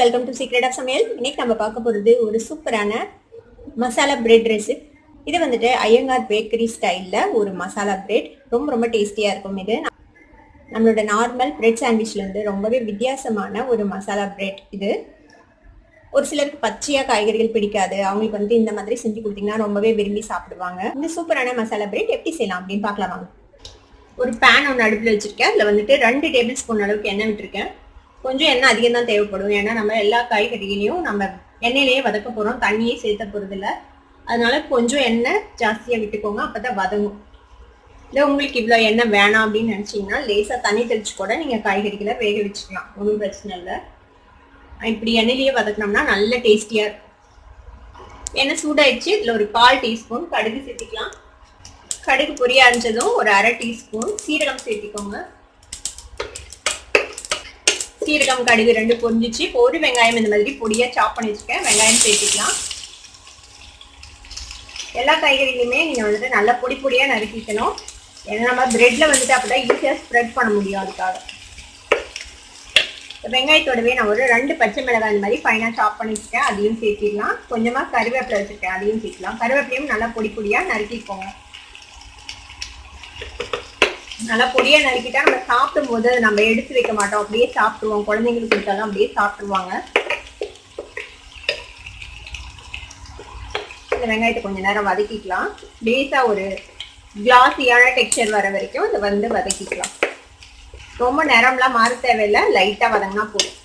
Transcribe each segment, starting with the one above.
Welcome to secret of சமையல். இன்னைக்கு நம்ம பார்க்க போகிறது ஒரு சூப்பரான மசாலா பிரெட் ரெசிபி. இது வந்துட்டு ஐயங்கார் பேக்கரி ஸ்டைலில் ஒரு மசாலா பிரெட். ரொம்ப டேஸ்டியாக இருக்கும். இது நம்மளோட நார்மல் பிரெட் சாண்ட்விச்லேருந்து ரொம்பவே வித்தியாசமான ஒரு மசாலா பிரெட். இது ஒரு சிலருக்கு பச்சையாக காய்கறிகள் பிடிக்காது, அவங்களுக்கு வந்து இந்த மாதிரி செஞ்சு கொடுத்தீங்கன்னா ரொம்பவே விரும்பி சாப்பிடுவாங்க. இந்த சூப்பரான மசாலா பிரெட் எப்படி செய்யலாம் அப்படின்னு பார்க்கலாம் வாங்க. ஒரு பேன் ஒன்று அடுப்பில் வச்சுருக்கேன். அதில் வந்துட்டு 2 டேபிள் ஸ்பூன் அளவுக்கு எண்ணெய் விட்டுருக்கேன். கொஞ்சம் எண்ணெய் அதிகம் தான் தேவைப்படும், ஏன்னா நம்ம எல்லா காய்கறிகளையும் நம்ம எண்ணெயிலேயே வதக்க போகிறோம், தண்ணியே சேர்த்த போகிறது இல்லை. அதனால கொஞ்சம் எண்ணெய் ஜாஸ்தியாக விட்டுக்கோங்க, அப்போ தான் வதங்கும். இல்லை உங்களுக்கு இவ்வளோ எண்ணெய் வேணாம் அப்படின்னு நினச்சிங்கன்னா லேசாக தண்ணி தெளிச்சு கூட நீங்கள் காய்கறிகளை வேக வச்சுக்கலாம், ஒன்றும் பிரச்சனை இல்லை. இப்படி எண்ணெயிலேயே வதக்கினோம்னா நல்ல டேஸ்டியாக இருக்கும். எண்ணெய் சூடாயிடுச்சு. இதில் ஒரு 1/4 டீஸ்பூன் கடுகு சேர்த்திக்கலாம். கடுகு பொரிய அரைஞ்சதும் ஒரு 1/2 டீஸ்பூன் சீரகம் சேர்த்திக்கோங்க. சீரகம் கடுகு 2 பொரிஞ்சிச்சு. இப்போ ஒரு வெங்காயம் இந்த மாதிரி பொடியா சாப் பண்ணி வச்சுக்கேன், வெங்காயம் சேர்த்திக்கலாம். எல்லா காய்கறிகளுமே நீங்க வந்துட்டு நல்லா பொடியா நறுக்கிக்கணும், ஏன்னா நம்ம பிரெட்ல வந்துட்டு அப்பதான் ஈஸியா ஸ்ப்ரெட் பண்ண முடியும். அதுக்காக வெங்காயத்தோடவே நான் ஒரு 2 பச்சை மிளகாய் இந்த மாதிரி ஃபைனா சாப் பண்ணி வச்சுக்கேன், அதையும் சேர்த்திக்கலாம். கொஞ்சமா கருவேப்பிலை வச்சிருக்கேன், அதையும் சேர்க்கலாம். கருவேப்பிலையும் நல்லா பொடியா நறுக்கிக்கோங்க. நல்லா பொடியா நறுக்கிட்டா நம்ம சாப்பிடும் போது நம்ம எடுத்து வைக்க மாட்டோம், அப்படியே சாப்பிடுவோம். குழந்தைங்களுக்கு கொடுத்தாலும் அப்படியே சாப்பிடுவாங்க. இந்த வெங்காயத்தை கொஞ்ச நேரம் வதக்கிக்கலாம். லேசா ஒரு கிளாஸியான டெக்ஸ்சர் வர வரைக்கும் இதை வந்து வதக்கிக்கலாம். ரொம்ப நேரம்லாம் மாற தேவையில்லை, லைட்டா வதங்கினா போதும்.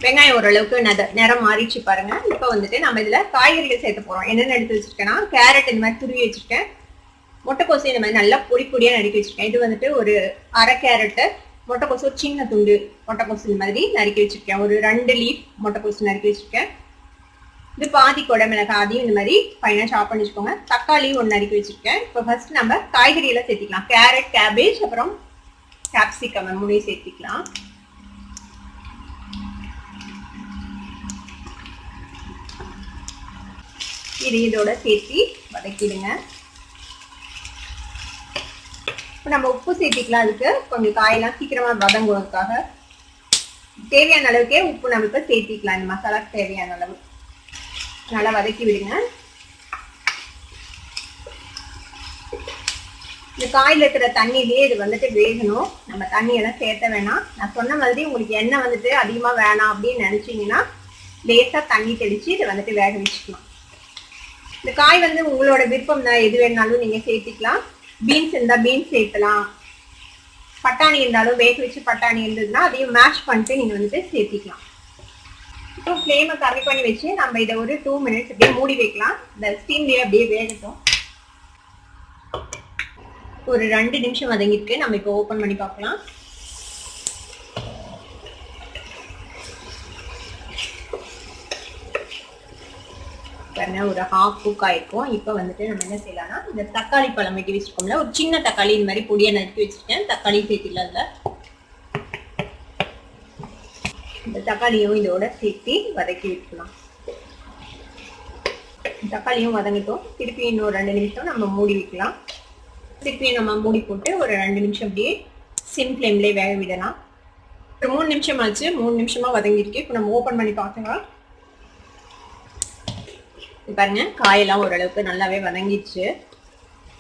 வெங்காயம் ஓரளவுக்கு நிறம் மாறிச்சு பாருங்க. இப்போ வந்துட்டு நம்ம இதுல காய்கறிகள் சேர்த்து போறோம். என்னென்ன எடுத்து வச்சிருக்கேன்னா, கேரட் இந்த மாதிரி துருவி வச்சிருக்கேன், முட்டைக்கோசு இந்த மாதிரி நல்லா பொடியா நறுக்கி வச்சிருக்கேன். இது வந்துட்டு ஒரு 1/2 கேரட்டு, முட்டைக்கோசு ஒரு சின்ன துண்டு முட்டைக்கோசு இந்த மாதிரி நறுக்கி வச்சிருக்கேன். ஒரு 2 லீஃப் முட்டைக்கோசு நறுக்கி வச்சிருக்கேன். இது பாதி கொடை மிளகாய், அதையும் இந்த மாதிரி ஃபைனா சாப் பண்ணி வச்சுக்கோங்க. தக்காளி 1 நறுக்கி வச்சிருக்கேன். இப்போ ஃபர்ஸ்ட் நம்ம காய்கறி எல்லாம் சேர்த்திக்கலாம். கேரட், கேபேஜ், அப்புறம் கேப்சிகம் 3 சேர்த்திக்கலாம். இதோட சேர்த்தி வதக்கிடுங்க. இப்போ நம்ம உப்பு சேர்த்திக்கலாம். அதுக்கு கொஞ்சம் காயெல்லாம் சீக்கிரமா வதங்குவதற்காக தேவையான அளவுக்கே உப்பு நம்ம இப்போ சேர்த்திக்கலாம். இந்த மசாலாக்கு தேவையான அளவு நல்லா வதக்கி விடுங்க. இந்த காயில இருக்கிற தண்ணியிலேயே இது வந்துட்டு வேகணும், நம்ம தண்ணியெல்லாம் சேர்த்த வேணாம். நான் சொன்ன மாதிரி உங்களுக்கு எண்ணெய் வந்துட்டு அதிகமா வேணாம் அப்படின்னு நினைச்சீங்கன்னா லேசா தண்ணி தெளிச்சு இதை வந்துட்டு வேக வச்சுக்கலாம். இந்த காய் வந்து உங்களோட விருப்பம் தான், எது வேணாலும் நீங்க சேர்த்திக்கலாம். பீன்ஸ் இருந்தா பீன்ஸ் சேர்க்கலாம், பட்டாணி இருந்தாலும் வேக வச்சு பட்டாணி இருந்ததுன்னா அதையும் மேஷ் பண்ணிட்டு நீங்க வந்துட்டு சேர்த்திக்கலாம். இப்போ ஃப்ளேமை கம்மி பண்ணி வச்சு நம்ம இதை ஒரு 2 மினிட்ஸ் அப்படியே மூடி வைக்கலாம். இந்த ஸ்டீம்லேயே அப்படியே வேகட்டும். ஒரு 2 நிமிஷம் வதங்கிருக்கு. நம்ம இப்போ ஓப்பன் பண்ணி பார்க்கலாம். பாருங்க, ஒரு ஹாஃப் குக் ஆயிருக்கும். இப்போ வந்துட்டு நம்ம என்ன செய்யலாம்னா, இந்த தக்காளி பழம் வெட்டி வச்சிருக்கோம்ல, ஒரு சின்ன தக்காளி இந்த மாதிரி பொடியா நறுக்கி வச்சிருக்கேன். தக்காளி சேர்த்திடலாம். அதுல இந்த தக்காளியும் இதோட சேர்த்து வதக்கி விட்டுக்கலாம். தக்காளியும் வதங்கட்டும். திருப்பி இன்னொரு 2 நிமிஷம் நம்ம மூடி வைக்கலாம். திருப்பி நம்ம மூடி போட்டு ஒரு 2 நிமிஷம் அப்படியே சிம் ஃப்ளேம்லேயே வேக விடலாம். ஒரு 3 நிமிஷம் ஆச்சு. 3 நிமிஷமா வதங்கிருக்கு. இப்போ நம்ம ஓப்பன் பண்ணி பார்க்கலாம். பாருங்க, காயெல்லாம் ஓரளவுக்கு நல்லாவே வதங்கிடுச்சு.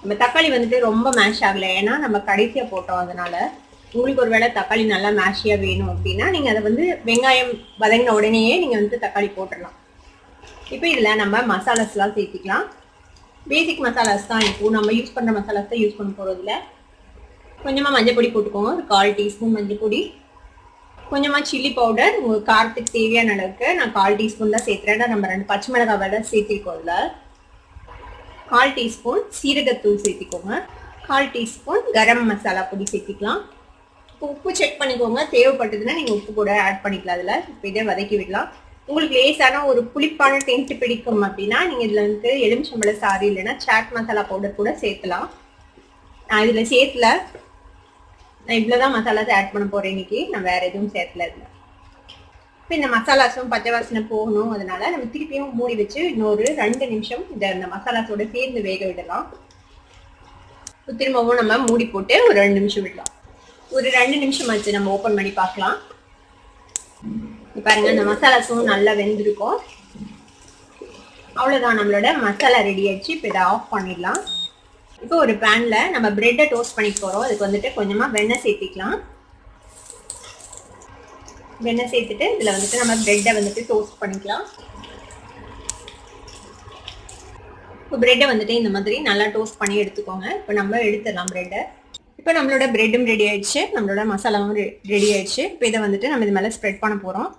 நம்ம தக்காளி வந்துட்டு ரொம்ப மேஷ் ஆகலை, ஏன்னா நம்ம கடைசியா போட்டோம். அதனால உங்களுக்கு ஒரு வேளை தக்காளி நல்லா மேஷியா வேணும் அப்படின்னா நீங்க அதை வந்து வெங்காயம் வதங்கின உடனேயே நீங்க வந்து தக்காளி போட்டுடலாம். இப்போ இதுல நம்ம மசாலாஸ் எல்லாம் சேர்த்திக்கலாம். பேசிக் மசாலாஸ் தான், இப்போ நம்ம யூஸ் பண்ற மசாலாஸ் தான் யூஸ் பண்ண போறதுல. கொஞ்சமா மஞ்சள் பொடி போட்டுக்கோங்க, ஒரு 1/4 டீஸ்பூன் மஞ்சள் பொடி. கொஞ்சமா சில்லி பவுடர், உங்க காரத்துக்கு தேவையான அளவுக்கு. நான் 1/4 டீஸ்பூன் தான் சேர்த்துறேன், நம்ம 2 பச்சை மிளகாய் வேலை சேர்த்திருக்கோம். இதுல 1/4 டீஸ்பூன் சீரகத்தூள் சேர்த்திக்கோங்க. 1/4 டீஸ்பூன் கரம் மசாலா பொடி சேர்த்திக்கலாம். உப்பு செக் பண்ணிக்கோங்க, தேவைப்பட்டதுன்னா நீங்க உப்பு கூட ஆட் பண்ணிக்கலாம். அதுல இப்போ இதை வதக்கி விடலாம். உங்களுக்கு லேசான ஒரு புளிப்பான டேஸ்ட் பிடிக்கும் அப்படின்னா நீங்க இதுல வந்து எலுமிச்சம்பழ சாறு இல்லைன்னா சாட் மசாலா பவுடர் கூட சேர்க்கலாம். நான் இதுல சேர்த்துல, நான் இவ்வளவுதான் மசாலாஸ் ஆட் பண்ண போறேன் இன்னைக்கு, நான் வேற எதுவும் சேர்த்துல இல்லை. இப்போ இந்த மசாலாஸும் பச்சை வாசனை போகணும், அதனால நம்ம திருப்பியும் மூடி வச்சு இன்னொரு 2 நிமிஷம் இந்த மசாலாஸோட சேர்ந்து வேக விடலாம். திரும்பவும் நம்ம மூடி போட்டு ஒரு 2 நிமிஷம் விடலாம். ஒரு 2 நிமிஷம் ஆச்சு. நம்ம ஓப்பன் பண்ணி பார்க்கலாம். பாருங்க அந்த மசாலாஸும் நல்லா வெந்திருக்கும். அவ்வளவுதான், நம்மளோட மசாலா ரெடி ஆயிடுச்சு. இப்போ இதை ஆஃப் பண்ணிடலாம். இப்போ ஒரு பேன்ல நம்ம பிரெட்டை டோஸ்ட் பண்ணி போறோம். அதுக்கு வந்துட்டு கொஞ்சமா வெண்ணெய் சேர்த்திக்கலாம். வெண்ணெய் சேர்த்துட்டு இதுல வந்துட்டு நம்ம பிரெட்டை வந்துட்டு டோஸ்ட் பண்ணிக்கலாம். இப்போ பிரெட்டை வந்துட்டு இந்த மாதிரி நல்லா டோஸ்ட் பண்ணி எடுத்துக்கோங்க. இப்போ நம்ம எடுத்துடலாம் பிரெட்டை. இப்போ நம்மளோட பிரெட்டும் ரெடி ஆயிடுச்சு, நம்மளோட மசாலாவும் ரெடி ஆயிடுச்சு. இப்போ இதை வந்துட்டு நம்ம இது மேலே ஸ்ப்ரெட் பண்ண போகிறோம்.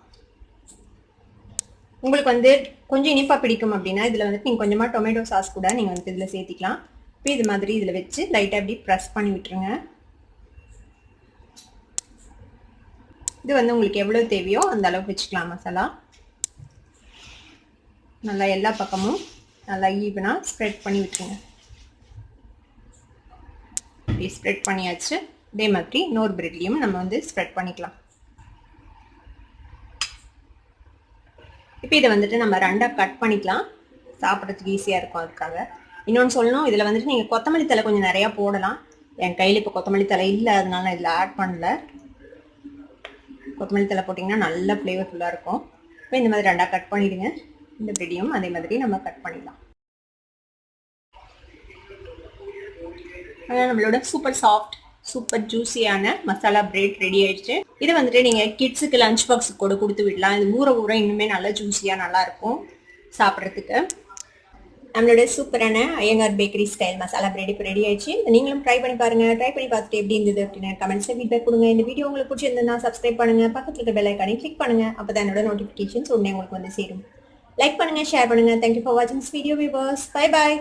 உங்களுக்கு வந்து கொஞ்சம் இனிப்பாக பிடிக்கும் அப்படின்னா இதில் வந்துட்டு நீங்கள் கொஞ்சமாக டொமேட்டோ சாஸ் கூட நீங்கள் வந்துட்டு இதில் சேர்த்திக்கலாம். இப்போ இது மாதிரி இதில் வச்சு லைட்டாக அப்படி ப்ரெஸ் பண்ணி விட்டுருங்க. இது வந்து உங்களுக்கு எவ்வளோ தேவையோ அந்த அளவுக்கு வச்சுக்கலாம் மசாலா. நல்லா எல்லா பக்கமும் நல்லா ஈவனாக ஸ்ப்ரெட் பண்ணி விட்டுருங்க. இப்படி ஸ்ப்ரெட் பண்ணியாச்சு. இதே மாதிரி இன்னொரு பிரெட்லையும் நம்ம வந்து ஸ்ப்ரெட் பண்ணிக்கலாம். இப்போ இதை வந்துட்டு நம்ம ரெண்டாக கட் பண்ணிக்கலாம், சாப்பிட்றதுக்கு ஈஸியாக இருக்கும். அதுக்காக இன்னொன்று சொல்லணும், இதில் வந்துட்டு நீங்கள் கொத்தமல்லி தழை கொஞ்சம் நிறையா போடலாம். என் கையில் இப்போ கொத்தமல்லி தழை இல்லை, அதனால நான் இதில் ஆட் பண்ணல. கொத்தமல்லி தழை போட்டிங்கன்னா நல்ல ஃப்ளேவர்ஃபுல்லாக இருக்கும். இப்போ இந்த மாதிரி ரெண்டாக கட் பண்ணிவிடுங்க. இந்த பிரெட்டையும் அதே மாதிரி நம்ம கட் பண்ணிடலாம். நம்மளோட சூப்பர் சாஃப்ட் சூப்பர் ஜூஸியான மசாலா பிரெட் ரெடி ஆயிடுச்சு. இதை வந்துட்டு நீங்கள் கிட்ஸுக்கு லஞ்ச் பாக்ஸுக்கு கூட கொடுத்து விடலாம். இது ஊற ஊற இன்னுமே நல்லா ஜூஸியாக நல்லாயிருக்கும் சாப்பிட்றதுக்கு. நம்மளோட சூப்பரான Iyengar bakery style masala bread இப்போ ரெடி ஆயிடுச்சு. நீங்களும் ட்ரை பண்ணி பாருங்க. ட்ரை பண்ணி பார்த்துட்டு எப்படி இருந்தது அப்படின்னு கமெண்ட்ஸில் ஃபீட்பேக் கொடுங்க. இந்த வீடியோ உங்களுக்கு பிடிச்சிருந்ததுன்னா சப்ஸ்கிரைப் பண்ணுங்க, பக்கத்தில் இருக்க பெல் ஐக்கானை கிளிக் பண்ணுங்க. அப்போ தான் என்னோட நோட்டிஃபிகேஷன்ஸ் உடனே உங்களுக்கு வந்து சேரும். லைக் பண்ணுங்க, ஷேர் பண்ணுங்க. தேங்க்யூ ஃபார் வாட்சிங் this video viewers. Bye bye.